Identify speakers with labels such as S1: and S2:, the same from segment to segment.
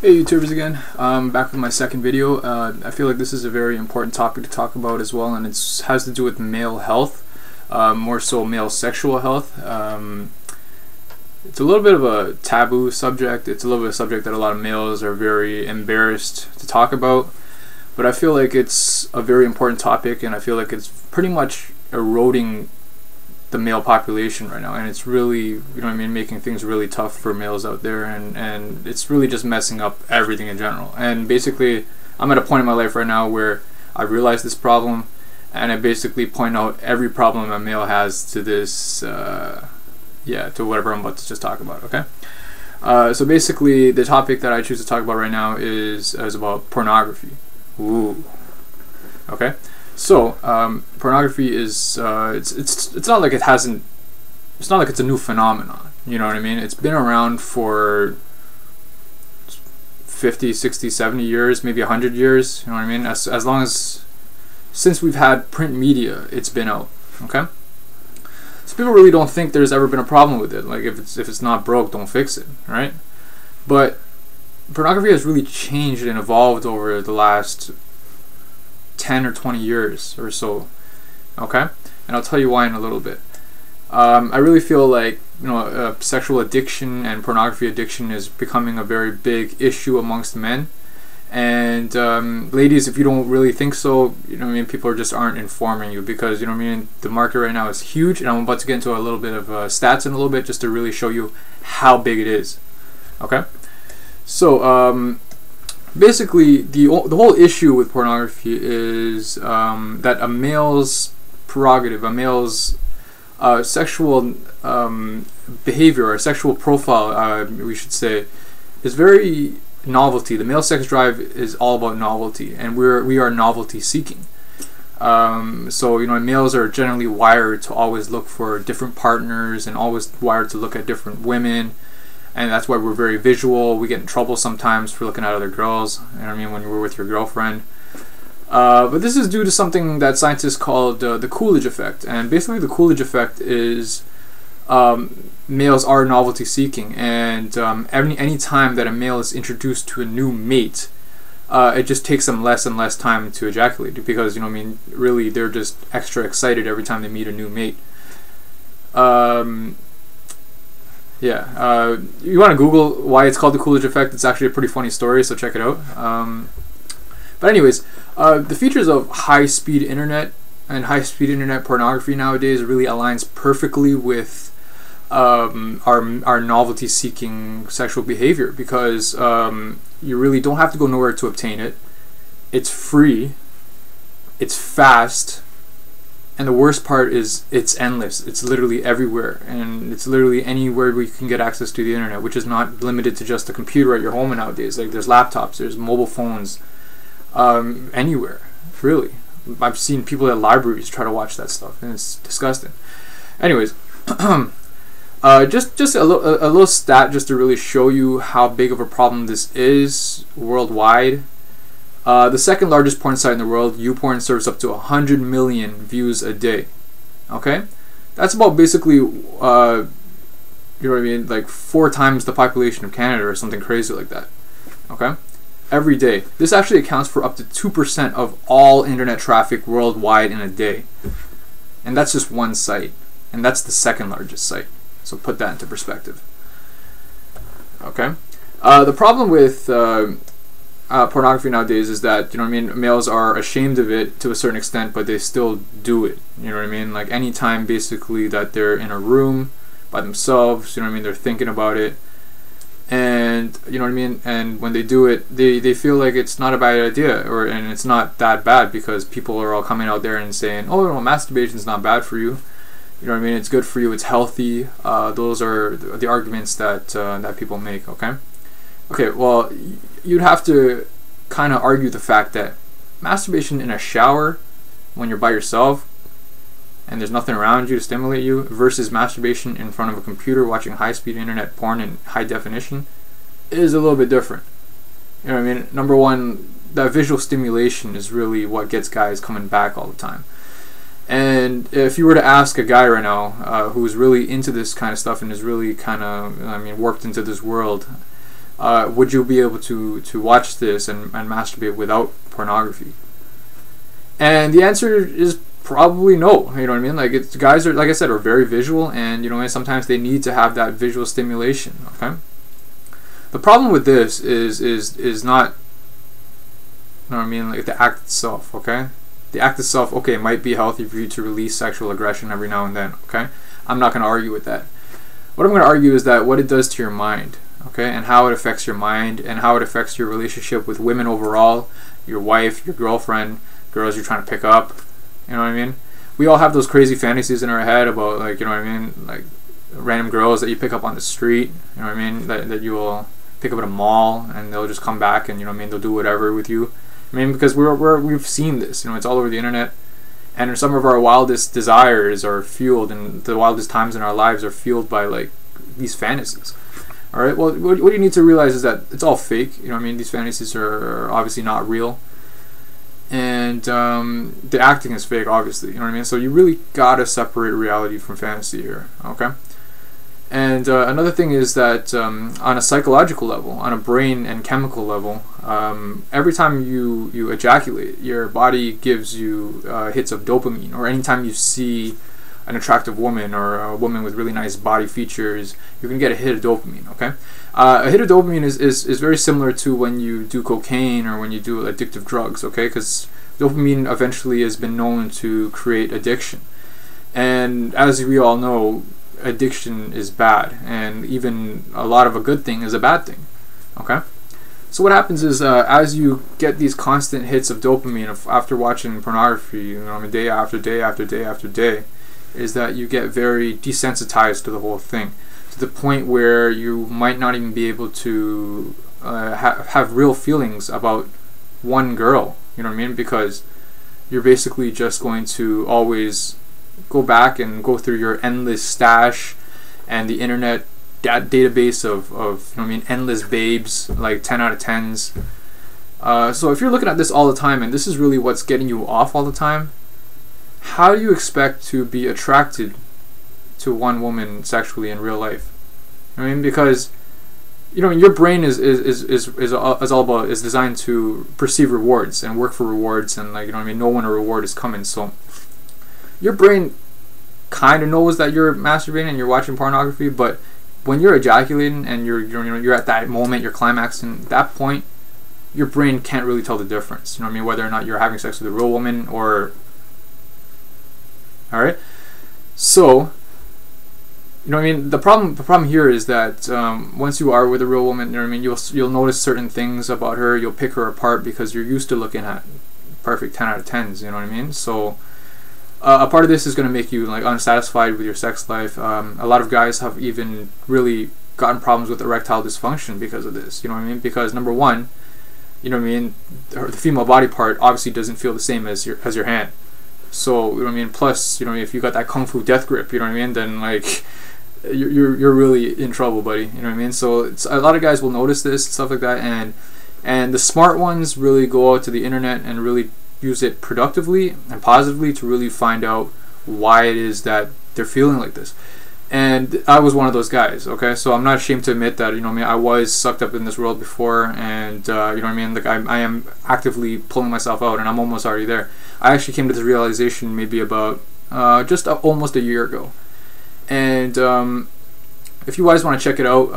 S1: Hey YouTubers again, back with my second video. I feel like this is a very important topic to talk about as well, and it has to do with male health, more so male sexual health. It's a little bit of a taboo subject. It's a little bit of a subject that a lot of males are very embarrassed to talk about, but I feel like it's a very important topic, and I feel like it's pretty much eroding the male population right now, and it's really, you know what I mean, making things really tough for males out there, and it's really just messing up everything in general. And basically, I'm at a point in my life right now where I realize this problem, and I basically point out every problem a male has to this, to whatever I'm about to just talk about, okay? So basically, the topic that I choose to talk about right now is about pornography. Ooh. Okay? So, pornography is, it's not like it hasn't, it's not like it's a new phenomenon, you know what I mean? It's been around for 50, 60, 70 years, maybe 100 years, you know what I mean? As long as, since we've had print media, it's been out, okay? So people really don't think there's ever been a problem with it. Like, if it's not broke, don't fix it, right? But pornography has really changed and evolved over the last 10 or 20 years or so, okay? And I'll tell you why in a little bit. I really feel like, you know, sexual addiction and pornography addiction is becoming a very big issue amongst men. And ladies, if you don't really think so, you know what I mean, people just aren't informing you, because, you know what I mean, the market right now is huge, and I'm about to get into a little bit of stats in a little bit just to really show you how big it is, okay? So, basically, the whole issue with pornography is that a male's prerogative, a male's sexual behavior or sexual profile, we should say, is very novelty. The male sex drive is all about novelty, and we are novelty seeking. So, you know, males are generally wired to always look for different partners and always wired to look at different women. And that's why we're very visual. We get in trouble sometimes for looking at other girls, you know what I mean, when we're with your girlfriend. But this is due to something that scientists called the Coolidge Effect. And basically the Coolidge Effect is males are novelty seeking. And any time that a male is introduced to a new mate, it just takes them less and less time to ejaculate. Because, you know what I mean, really they're just extra excited every time they meet a new mate. You want to Google why it's called the Coolidge Effect. It's actually a pretty funny story, so check it out. But anyways, the features of high-speed internet and high-speed internet pornography nowadays really aligns perfectly with our novelty-seeking sexual behavior, because you really don't have to go nowhere to obtain it. It's free. It's fast. And the worst part is it's endless. It's literally everywhere, and it's literally anywhere where you can get access to the internet, which is not limited to just a computer at your home nowadays. Like, there's laptops, there's mobile phones, anywhere, really. I've seen people at libraries try to watch that stuff, and it's disgusting. Anyways, just a little stat just to really show you how big of a problem this is worldwide. The second largest porn site in the world, YouPorn, serves up to 100 million views a day. Okay? That's about basically, you know what I mean, like 4 times the population of Canada or something crazy like that. Okay? Every day. This actually accounts for up to 2% of all internet traffic worldwide in a day. And that's just one site. And that's the second largest site. So put that into perspective. Okay? The problem with pornography nowadays is that, you know what I mean, males are ashamed of it to a certain extent, but they still do it, you know what I mean? Like, anytime basically that they're in a room by themselves, you know what I mean, they're thinking about it, and, you know what I mean, and when they do it, they feel like it's not a bad idea, and it's not that bad, because people are all coming out there and saying, oh, no, masturbation's not bad for you, you know what I mean, it's good for you, it's healthy. Those are the arguments that that people make, okay? Okay, well, you'd have to kind of argue the fact that masturbation in a shower when you're by yourself and there's nothing around you to stimulate you versus masturbation in front of a computer watching high-speed internet porn in high definition is a little bit different. You know what I mean? Number one, that visual stimulation is really what gets guys coming back all the time. And if you were to ask a guy right now who's really into this kind of stuff and is really kind of, I mean, warped into this world, would you be able to watch this and masturbate without pornography? And the answer is probably no. You know what I mean? Like, guys are, like I said, are very visual, and you know, sometimes they need to have that visual stimulation. Okay. The problem with this is not, you know what I mean, like the act itself. Okay. The act itself, okay, might be healthy for you to release sexual aggression every now and then. Okay. I'm not going to argue with that. What I'm going to argue is that what it does to your mind. Okay, and how it affects your mind, and how it affects your relationship with women overall, your wife, your girlfriend, girls you're trying to pick up. You know what I mean? We all have those crazy fantasies in our head about, like, you know what I mean, like random girls that you pick up on the street. You know what I mean? That you will pick up at a mall, and they'll just come back, and you know what I mean, they'll do whatever with you. I mean, because we've seen this. You know, it's all over the internet, and some of our wildest desires are fueled, and the wildest times in our lives are fueled by like these fantasies. Alright, well, what you need to realize is that it's all fake. You know what I mean? These fantasies are obviously not real. And the acting is fake, obviously. You know what I mean? So you really gotta separate reality from fantasy here. Okay? And another thing is that on a psychological level, on a brain and chemical level, every time you ejaculate, your body gives you hits of dopamine. Or anytime you see an attractive woman or a woman with really nice body features, you're going to get a hit of dopamine. Okay, a hit of dopamine is very similar to when you do cocaine or when you do addictive drugs. Okay, because dopamine eventually has been known to create addiction, and as we all know, addiction is bad, and even a lot of a good thing is a bad thing. Okay, so what happens is as you get these constant hits of dopamine after watching pornography, you know, day after day after day after day, is that you get very desensitized to the whole thing, to the point where you might not even be able to have real feelings about one girl. You know what I mean? Because you're basically just going to always go back and go through your endless stash and the internet database of you know what I mean, endless babes, like 10 out of 10s. So if you're looking at this all the time, and this is really what's getting you off all the time, how do you expect to be attracted to one woman sexually in real life? I mean, because you know, your brain is all about, is designed to perceive rewards and work for rewards, and like, you know what I mean, know when a reward is coming. So your brain kind of knows that you're masturbating and you're watching pornography, but when you're ejaculating and you're at that moment, you're climaxing, at that point, your brain can't really tell the difference. You know what I mean? Whether or not you're having sex with a real woman or... Alright? So, you know what I mean? The problem here is that once you are with a real woman, you know what I mean, you'll notice certain things about her, you'll pick her apart because you're used to looking at perfect 10 out of 10s, you know what I mean? So, a part of this is going to make you like unsatisfied with your sex life. A lot of guys have even really gotten problems with erectile dysfunction because of this, you know what I mean? Because number one, you know what I mean, the female body part obviously doesn't feel the same as your hand. So, you know what I mean, plus, you know, if you got that kung fu death grip, you know what I mean, then like you're really in trouble, buddy. You know what I mean? So it's, a lot of guys will notice this, stuff like that, and the smart ones really go out to the internet and really use it productively and positively to really find out why it is that they're feeling like this. And I was one of those guys, okay? So I'm not ashamed to admit that, you know what I mean, I was sucked up in this world before, and you know what I mean, like I am actively pulling myself out, and I'm almost already there. I actually came to this realization maybe about just almost a year ago. And if you guys want to check it out,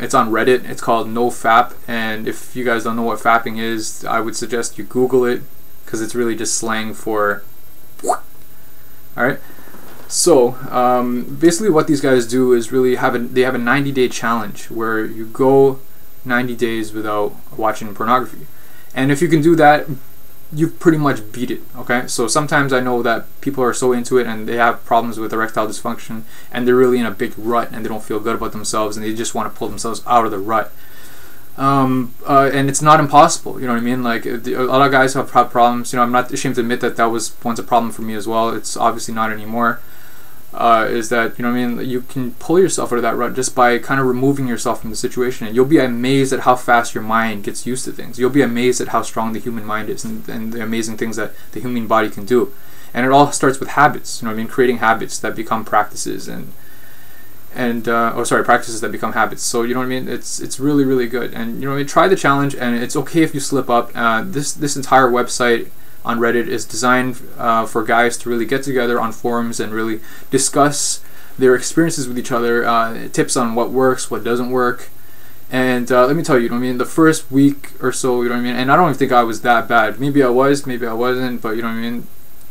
S1: it's on Reddit. It's called NoFap, and if you guys don't know what fapping is, I would suggest you Google it, because it's really just slang for... Alright? So, basically what these guys do is really have a 90-day challenge where you go 90 days without watching pornography. And if you can do that, you've pretty much beat it, okay? So sometimes I know that people are so into it and they have problems with erectile dysfunction and they're really in a big rut and they don't feel good about themselves and they just want to pull themselves out of the rut. And it's not impossible, you know what I mean? Like, a lot of guys have problems. You know, I'm not ashamed to admit that that was once a problem for me as well. It's obviously not anymore. Is that, you know what I mean, you can pull yourself out of that rut just by kind of removing yourself from the situation, and you'll be amazed at how fast your mind gets used to things. You'll be amazed at how strong the human mind is and the amazing things that the human body can do. And it all starts with habits, you know what I mean, creating habits that become practices, and and or sorry, practices that become habits. So you know what I mean, it's really, really good. And you know what I mean, try the challenge, and it's okay if you slip up. This entire website on Reddit is designed for guys to really get together on forums and really discuss their experiences with each other, tips on what works, what doesn't work. And let me tell you, you know what I mean, the first week or so, you know what I mean, and I don't even think I was that bad. Maybe I was, maybe I wasn't, but you know what I mean,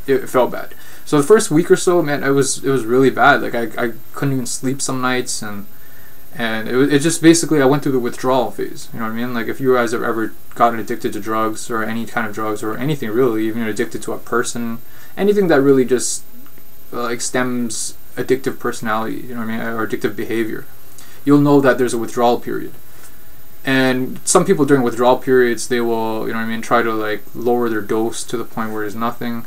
S1: it felt bad. So the first week or so, man, it was really bad. Like I couldn't even sleep some nights, and it just basically, I went through the withdrawal phase. You know what I mean? Like if you guys have ever gotten addicted to drugs or any kind of drugs or anything really, even addicted to a person, anything that really just like stems addictive personality, you know what I mean, or addictive behavior, you'll know that there's a withdrawal period. And some people during withdrawal periods, they will, you know what I mean, try to like lower their dose to the point where there's nothing.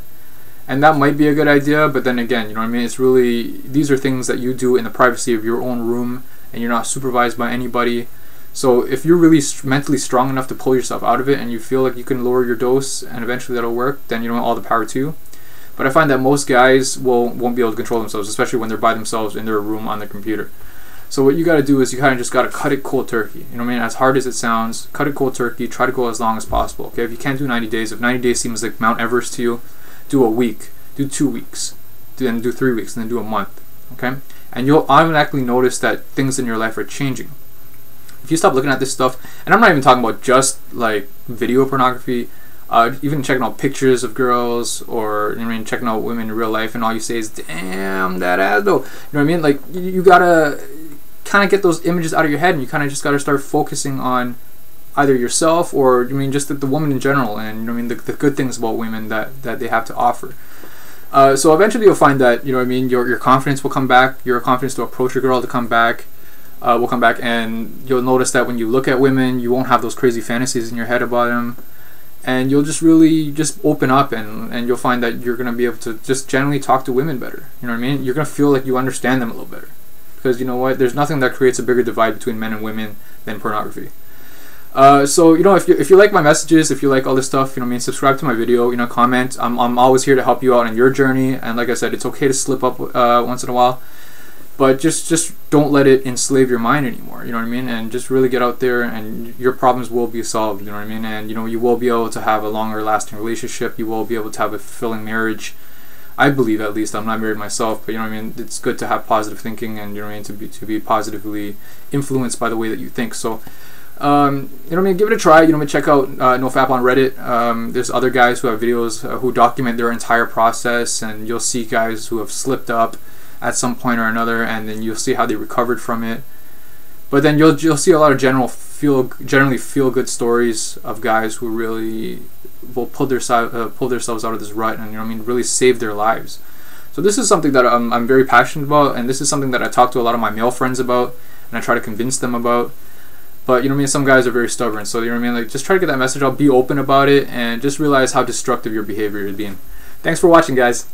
S1: And that might be a good idea, but then again, you know what I mean, it's really, these are things that you do in the privacy of your own room, and you're not supervised by anybody. So if you're really mentally strong enough to pull yourself out of it, and you feel like you can lower your dose and eventually that'll work, then you know, all the power to you. But I find that most guys won't be able to control themselves, especially when they're by themselves in their room on their computer. So what you got to do is you kind of just got to cut it cold turkey. You know what I mean? As hard as it sounds, cut it cold turkey. Try to go as long as possible. Okay, if you can't do 90 days, if 90 days seems like Mount Everest to you, do a week, do 2 weeks, then do 3 weeks, and then do a month. Okay, and you'll automatically notice that things in your life are changing. If you stop looking at this stuff, and I'm not even talking about just like video pornography, even checking out pictures of girls, or you know what I mean, checking out women in real life, and all you say is, "Damn, that ass though." You know what I mean? Like you gotta kind of get those images out of your head, and you kind of just got to start focusing on either yourself or, I mean, just the woman in general, and you know what I mean, the good things about women that they have to offer. So eventually you'll find that, you know what I mean, your confidence will come back, your confidence to approach a girl to come back will come back, and you'll notice that when you look at women, you won't have those crazy fantasies in your head about them, and you'll just really just open up, and you'll find that you're going to be able to just generally talk to women better. You know what I mean? You're going to feel like you understand them a little better. Because you know what, there's nothing that creates a bigger divide between men and women than pornography. So you know, if you like my messages, if you like all this stuff, you know what I mean, subscribe to my video, you know, comment. I'm always here to help you out on your journey, and like I said, it's okay to slip up once in a while, but just don't let it enslave your mind anymore. You know what I mean? And just really get out there, and your problems will be solved. You know what I mean? And you know, you will be able to have a longer lasting relationship. You will be able to have a fulfilling marriage. I believe, at least. I'm not married myself, but you know what I mean, it's good to have positive thinking, and you know what I mean, to be positively influenced by the way that you think. So you know what I mean, give it a try. You know what I mean, check out NoFap on Reddit. There's other guys who have videos who document their entire process, and you'll see guys who have slipped up at some point or another, and then you'll see how they recovered from it. But then you'll see a lot of generally feel good stories of guys who really will pull themselves out of this rut, and you know what I mean, really save their lives. So this is something that I'm very passionate about, and this is something that I talk to a lot of my male friends about, and I try to convince them about. But you know what I mean, some guys are very stubborn, so you know what I mean, like just try to get that message out, be open about it, and just realize how destructive your behavior is being. Thanks for watching, guys.